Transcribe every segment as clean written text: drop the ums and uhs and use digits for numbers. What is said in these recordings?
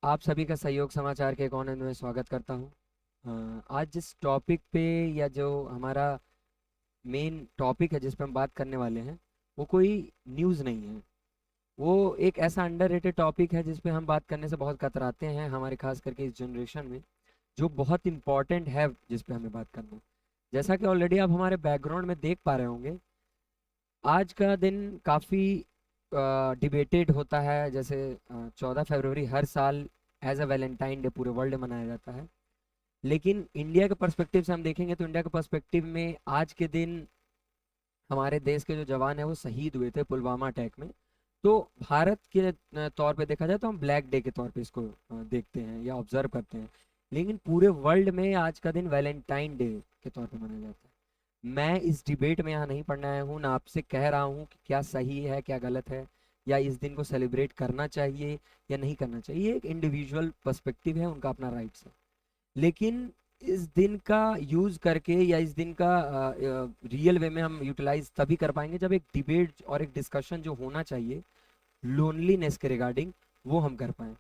आप सभी का सहयोग समाचार के कोने में स्वागत करता हूँ। आज जिस टॉपिक पे या जो हमारा मेन टॉपिक है जिस पे हम बात करने वाले हैं वो कोई न्यूज़ नहीं है। वो एक ऐसा अंडररेटेड टॉपिक है जिस पे हम बात करने से बहुत कतराते हैं, हमारे खास करके इस जनरेशन में, जो बहुत इम्पॉर्टेंट है जिस पे हमें बात करना है। जैसा कि ऑलरेडी आप हमारे बैकग्राउंड में देख पा रहे होंगे, आज का दिन काफ़ी डिबेटेड होता है। जैसे 14 फरवरी हर साल एज अ वैलेंटाइन डे पूरे वर्ल्ड में मनाया जाता है। लेकिन इंडिया के पर्सपेक्टिव से हम देखेंगे तो इंडिया के पर्सपेक्टिव में आज के दिन हमारे देश के जो जवान हैं वो शहीद हुए थे पुलवामा अटैक में। तो भारत के तौर पे देखा जाए तो हम ब्लैक डे के तौर पे इसको देखते हैं या ऑब्जर्व करते हैं। लेकिन पूरे वर्ल्ड में आज का दिन वैलेंटाइन डे के तौर पे मनाया जाता है। मैं इस डिबेट में यहाँ नहीं पढ़ने आया हूँ, ना आपसे कह रहा हूँ कि क्या सही है क्या गलत है, या इस दिन को सेलिब्रेट करना चाहिए या नहीं करना चाहिए। ये एक इंडिविजुअल पर्सपेक्टिव है, उनका अपना राइट्स है। लेकिन इस दिन का यूज करके या इस दिन का रियल वे में हम यूटिलाइज तभी कर पाएंगे जब एक डिबेट और एक डिस्कशन जो होना चाहिए लोनलीनेस के रिगार्डिंग, वो हम कर पाए।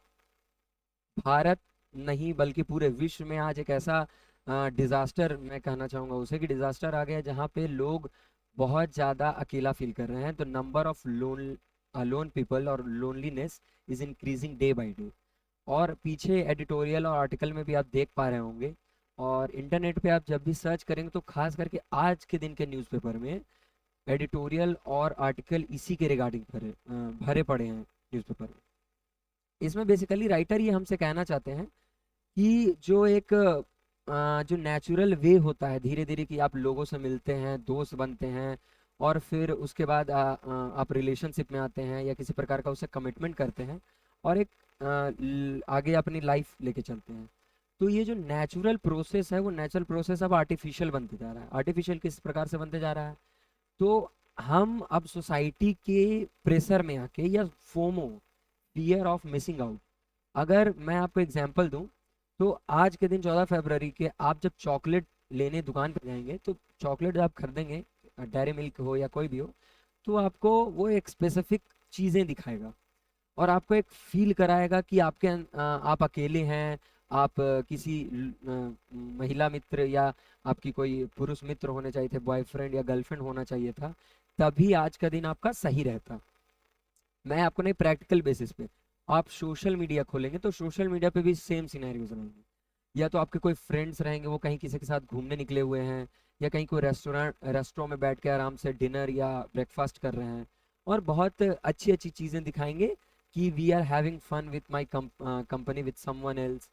भारत नहीं बल्कि पूरे विश्व में आज एक ऐसा डिजास्टर, मैं कहना चाहूंगा उसे, कि डिजास्टर आ गया है जहाँ पे लोग बहुत ज्यादा अकेला फील कर रहे हैं। तो नंबर ऑफ लोन पीपल और loneliness is increasing day by day. और पीछे एडिटोरियल और आर्टिकल में भी आप देख पा रहे होंगे, और इंटरनेट पे आप जब भी सर्च करेंगे तो खास करके आज के दिन के न्यूज़पेपर में एडिटोरियल और आर्टिकल इसी के रिगार्डिंग भरे भरे पड़े हैं न्यूज़पेपर में। इसमें बेसिकली राइटर ये हमसे कहना चाहते हैं कि जो एक जो नेचुरल वे होता है धीरे धीरे कि आप लोगों से मिलते हैं, दोस्त बनते हैं, और फिर उसके बाद आप रिलेशनशिप में आते हैं या किसी प्रकार का उसे कमिटमेंट करते हैं, और एक आगे अपनी लाइफ लेके चलते हैं। तो ये जो नेचुरल प्रोसेस है वो नेचुरल प्रोसेस अब आर्टिफिशियल बनते जा रहा है। आर्टिफिशियल किस प्रकार से बनते जा रहा है? तो हम अब सोसाइटी के प्रेशर में आके, या FOMO, fear of missing out, अगर मैं आपको एग्जांपल दूं, तो आज के दिन 14 फरवरी के आप जब चॉकलेट लेने दुकान पर जाएंगे तो चॉकलेट जब आप खरीदेंगे, डेयरी मिल्क हो या कोई भी हो, तो आपको वो एक स्पेसिफिक चीज़ें दिखाएगा और आपको एक फील कराएगा कि आप अकेले हैं। आप किसी महिला मित्र या आपकी कोई पुरुष मित्र होने चाहिए थे, बॉयफ्रेंड या गर्लफ्रेंड होना चाहिए था, तभी आज का दिन आपका सही रहता। मैं आपको नहीं, प्रैक्टिकल बेसिस पे आप सोशल मीडिया खोलेंगे तो सोशल मीडिया पे भी सेम सिनेरियोज रहेंगे। या तो आपके कोई फ्रेंड्स रहेंगे, वो कहीं किसी के साथ घूमने निकले हुए हैं, या कहीं कोई रेस्टोरेंट में बैठ के आराम से डिनर या ब्रेकफास्ट कर रहे हैं, और बहुत अच्छी अच्छी चीज़ें दिखाएंगे कि we are having fun with my company with someone else.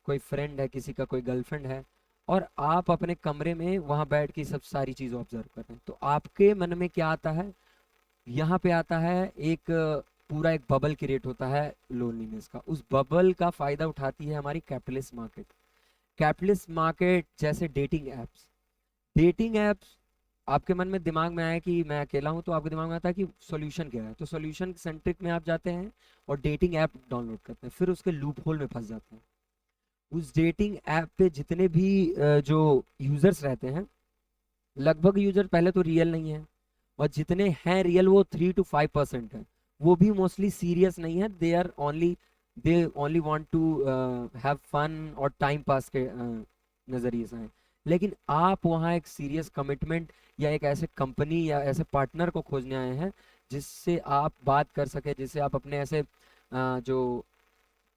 कोई फ्रेंड है किसी का, कोई गर्लफ्रेंड है, और आप अपने कमरे में वहां बैठ के सब सारी चीज़ ऑब्जर्व कर रहे हैं। तो आपके मन में क्या आता है? यहाँ पे आता है एक पूरा एक बबल क्रिएट होता है लोनलीनेस का। उस बबल का फायदा उठाती है हमारी कैपिटलिस्ट मार्केट। कैपिटलिस्ट मार्केट जैसे डेटिंग एप्स आपके मन में दिमाग में आया कि मैं अकेला हूं, तो आपके दिमाग में आता है कि सॉल्यूशन क्या है, तो सॉल्यूशन सेंट्रिक में आप जाते हैं और डेटिंग ऐप डाउनलोड करते हैं, फिर उसके लूप होल में फंस जाते हैं। उस डेटिंग ऐप पे जितने भी जो यूजर्स रहते हैं, लगभग यूजर पहले तो रियल नहीं है, और जितने हैं रियल वो 3 to 5% है। वो भी मोस्टली सीरियस नहीं है, they only want to have fun और टाइम पास के नज़रिए से हैं। लेकिन आप वहाँ एक सीरियस कमिटमेंट या एक ऐसे कंपनी या ऐसे पार्टनर को खोजने आए हैं जिससे आप बात कर सके, जिससे आप अपने ऐसे जो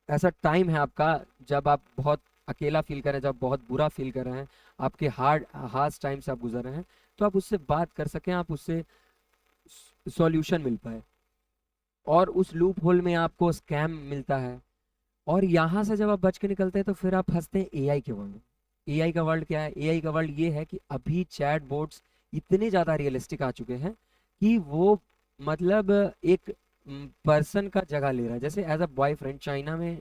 ऐसा टाइम है आपका जब आप बहुत अकेला फील कर रहे हैं, जब बहुत बुरा फील कर रहे हैं, आपके हार्ड टाइम से आप गुजर रहे हैं, तो आप उससे बात कर सकें, आप उससे सॉल्यूशन मिल पाए। और उस लूप होल में आपको स्कैम मिलता है। और यहाँ से जब आप बच के निकलते हैं तो फिर आप फंसते हैं एआई के वर्ल्ड। एआई का वर्ल्ड क्या है? एआई का वर्ल्ड ये है कि अभी चैट बोट्स इतने ज़्यादा रियलिस्टिक आ चुके हैं कि वो, मतलब, एक पर्सन का जगह ले रहा है। जैसे एज अ बॉयफ्रेंड चाइना में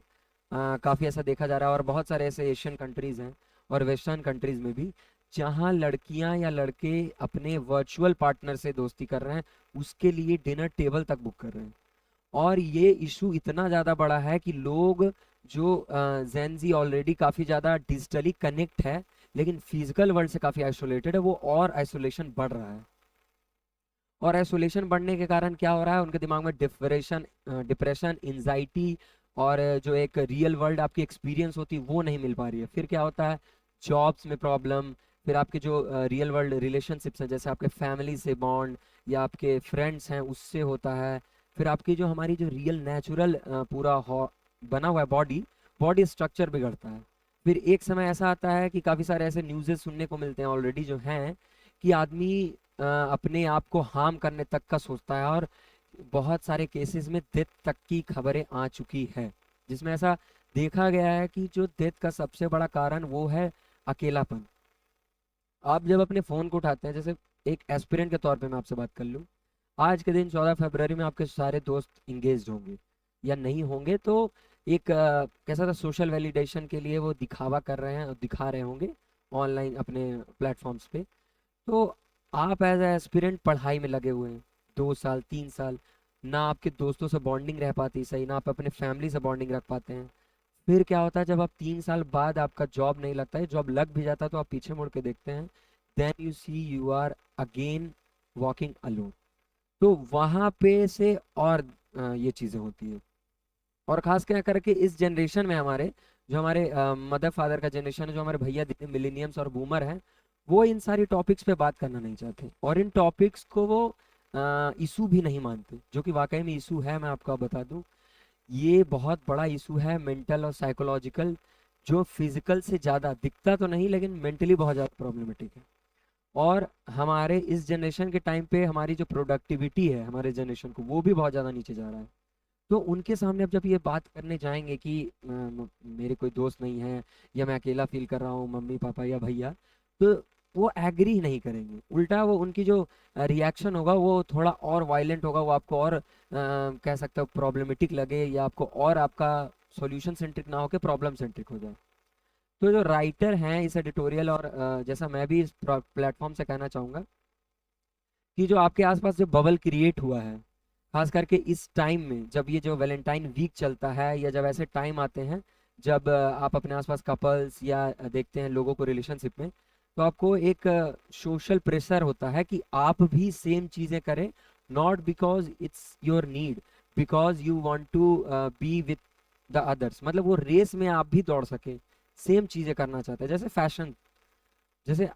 काफ़ी ऐसा देखा जा रहा है, और बहुत सारे ऐसे एशियन कंट्रीज हैं और वेस्टर्न कंट्रीज में भी, जहाँ लड़कियां या लड़के अपने वर्चुअल पार्टनर से दोस्ती कर रहे हैं, उसके लिए डिनर टेबल तक बुक कर रहे हैं। और ये इशू इतना ज़्यादा बड़ा है कि लोग जो जेंजी ऑलरेडी काफ़ी ज़्यादा डिजिटली कनेक्ट है लेकिन फिजिकल वर्ल्ड से काफ़ी आइसोलेटेड है, वो और आइसोलेशन बढ़ रहा है। और आइसोलेशन बढ़ने के कारण क्या हो रहा है? उनके दिमाग में डिप्रेशन, एंजाइटी और जो एक रियल वर्ल्ड आपकी एक्सपीरियंस होती है वो नहीं मिल पा रही है। फिर क्या होता है, जॉब्स में प्रॉब्लम, फिर आपके जो रियल वर्ल्ड रिलेशनशिप्स हैं जैसे आपके फैमिली से बॉन्ड या आपके फ्रेंड्स हैं उससे होता है। फिर आपकी जो हमारी जो रियल नेचुरल पूरा बना हुआ है बॉडी, बॉडी स्ट्रक्चर बिगड़ता है। फिर एक समय ऐसा आता है कि काफ़ी सारे ऐसे न्यूज़ेस सुनने को मिलते हैं ऑलरेडी जो हैं कि आदमी अपने आप को हार्म करने तक का सोचता है, और बहुत सारे केसेस में डेथ तक की खबरें आ चुकी है, जिसमें ऐसा देखा गया है कि जो डेथ का सबसे बड़ा कारण वो है अकेलापन। आप जब अपने फ़ोन को उठाते हैं, जैसे एक एस्पिरेंट के तौर पे मैं आपसे बात कर लूँ, आज के दिन 14 फरवरी में आपके सारे दोस्त इंगेज होंगे या नहीं होंगे, तो एक कैसा था, सोशल वैलिडेशन के लिए वो दिखावा कर रहे हैं और दिखा रहे होंगे ऑनलाइन अपने प्लेटफॉर्म्स पे। तो आप एज एस्पिरेंट पढ़ाई में लगे हुए हैं 2 साल 3 साल, ना आपके दोस्तों से बॉन्डिंग रह पाती सही, ना आप अपने फैमिली से बॉन्डिंग रख पाते हैं। फिर क्या होता है, जब आप 3 साल बाद आपका जॉब नहीं लगता है, जॉब लग भी जाता है, तो आप पीछे मुड़ के देखते हैं, then you see you are again walking alone. तो वहां पे से और ये चीजें होती है। और खास क्या करके इस जनरेशन में हमारे, जो हमारे मदर फादर का जनरेशन है, जो हमारे भैया दीदी मिलेनियम्स और बूमर हैं, वो इन सारी टॉपिक्स पे बात करना नहीं चाहते, और इन टॉपिक्स को वो इशू भी नहीं मानते, जो कि वाकई में इशू है। मैं आपको अब बता दूं, ये बहुत बड़ा इशू है, मेंटल और साइकोलॉजिकल, जो फिजिकल से ज़्यादा दिखता तो नहीं लेकिन मेंटली बहुत ज़्यादा प्रॉब्लमेटिक है। और हमारे इस जनरेशन के टाइम पे हमारी जो प्रोडक्टिविटी है हमारे जनरेशन को, वो भी बहुत ज़्यादा नीचे जा रहा है। तो उनके सामने अब जब ये बात करने जाएंगे कि मेरे कोई दोस्त नहीं है, या मैं अकेला फील कर रहा हूँ, मम्मी पापा या भैया, तो वो एग्री ही नहीं करेंगे। उल्टा वो उनकी जो रिएक्शन होगा वो थोड़ा और वायलेंट होगा, वो आपको और कह सकते हो प्रॉब्लमेटिक लगे, या आपको और आपका सॉल्यूशन सेंट्रिक ना होकर प्रॉब्लम सेंट्रिक हो जाए। तो जो राइटर हैं इस एडिटोरियल, और जैसा मैं भी इस प्लेटफॉर्म से कहना चाहूँगा कि जो आपके आसपास जो बबल क्रिएट हुआ है, खास करके इस टाइम में जब ये जो वैलेंटाइन वीक चलता है, या जब ऐसे टाइम आते हैं जब आप अपने आसपास कपल्स या देखते हैं लोगों को रिलेशनशिप में, तो आपको एक सोशल प्रेशर होता है कि आप भी सेम चीज़ें करें, not because it's your need, because you want to be with the others. मतलब वो रेस में आप भी दौड़ सके, सेम चीज़ें करना चाहते हैं। जैसे फैशन, जैसे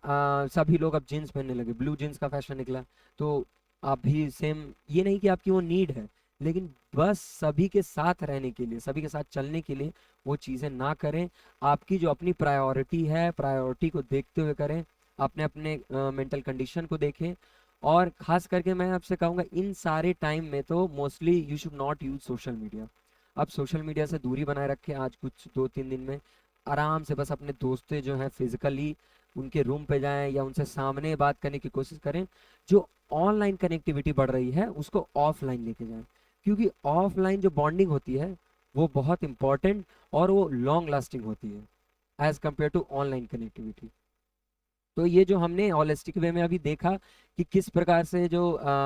सभी लोग अब जीन्स पहनने लगे, ब्लू जीन्स का फैशन निकला, तो आप भी सेम, ये नहीं कि आपकी वो नीड है, लेकिन बस सभी के साथ रहने के लिए, सभी के साथ चलने के लिए वो चीज़ें ना करें। आपकी जो अपनी प्रायोरिटी है, प्रायोरिटी को देखते हुए करें, अपने अपने मेंटल कंडीशन को देखें। और खास करके मैं आपसे कहूँगा, इन सारे टाइम में तो mostly you should not use social media. आप सोशल मीडिया से दूरी बनाए रखें, आज कुछ 2-3 दिन में आराम से बस अपने दोस्तें जो हैं फिजिकली उनके रूम पे जाएं, या उनसे सामने बात करने की कोशिश करें। जो ऑनलाइन कनेक्टिविटी बढ़ रही है उसको ऑफलाइन लेके जाएं, क्योंकि ऑफलाइन जो बॉन्डिंग होती है वो बहुत इंपॉर्टेंट और वो लॉन्ग लास्टिंग होती है as compare to online connectivity. तो ये जो हमने होलिस्टिक वे में अभी देखा कि किस प्रकार से जो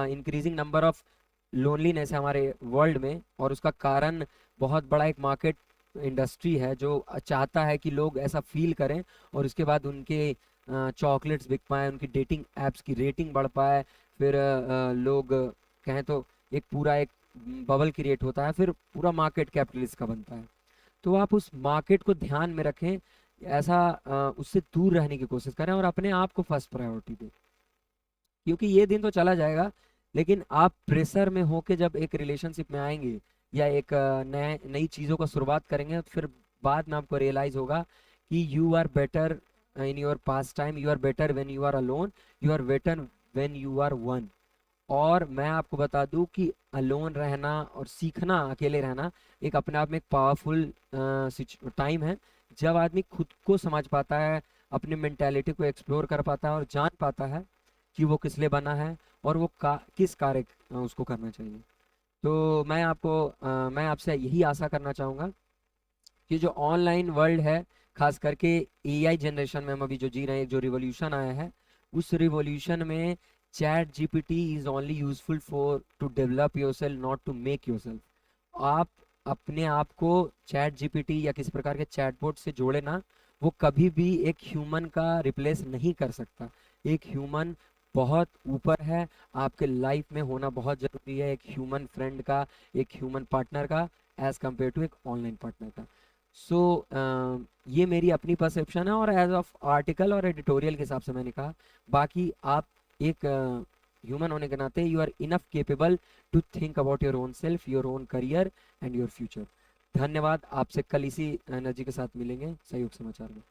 इंक्रीजिंग नंबर ऑफ लोनलीनेस है हमारे वर्ल्ड में, और उसका कारण बहुत बड़ा एक मार्केट इंडस्ट्री है जो चाहता है कि लोग ऐसा फील करें, और उसके बाद उनके चॉकलेट्स बिक पाए, उनकी डेटिंग एप्स की रेटिंग बढ़ पाए, फिर लोग कहें तो एक पूरा एक बबल क्रिएट होता है, फिर पूरा मार्केट कैपिटलिस्ट का बनता है। तो आप उस मार्केट को ध्यान में रखें, ऐसा उससे दूर रहने की कोशिश करें, और अपने आप को फर्स्ट प्रायोरिटी दें, क्योंकि ये दिन तो चला जाएगा। लेकिन आप प्रेशर में होके जब एक रिलेशनशिप में आएंगे, या एक नए नई चीज़ों का शुरुआत करेंगे, तो फिर बाद में आपको रियलाइज होगा कि you are better in your pass time, you are better when you are alone, you are better when you are one. और मैं आपको बता दूं कि अलोन रहना और सीखना, अकेले रहना, एक अपने आप में एक पावरफुल टाइम है, जब आदमी खुद को समझ पाता है, अपनी मेंटेलिटी को एक्सप्लोर कर पाता है, और जान पाता है कि वो किस लिए बना है, और वो किस कार्य उसको करना चाहिए। तो मैं आपसे यही आशा करना चाहूँगा कि जो ऑनलाइन वर्ल्ड है, खास करके एआई जनरेशन में हम अभी जो जी रहे हैं, जो रिवॉल्यूशन आया है, उस रिवॉल्यूशन में chat GPT is only useful for to develop yourself, not to make yourself. आप अपने आप को चैट जीपीटी या किसी प्रकार के चैटबॉट से जोड़े ना, वो कभी भी एक ह्यूमन का रिप्लेस नहीं कर सकता। एक ह्यूमन बहुत ऊपर है, आपके लाइफ में होना बहुत जरूरी है, एक ह्यूमन फ्रेंड का, एक ह्यूमन पार्टनर का, एज कम्पेयर टू एक ऑनलाइन पार्टनर का। सो ये मेरी अपनी परसेप्शन है, और एज ऑफ आर्टिकल और एडिटोरियल के हिसाब से मैंने कहा। बाकी आप एक ह्यूमन होने के नाते you are enough capable to think about your own self, your own career and your future. धन्यवाद। आपसे कल इसी एनर्जी के साथ मिलेंगे सहयोग समाचार में।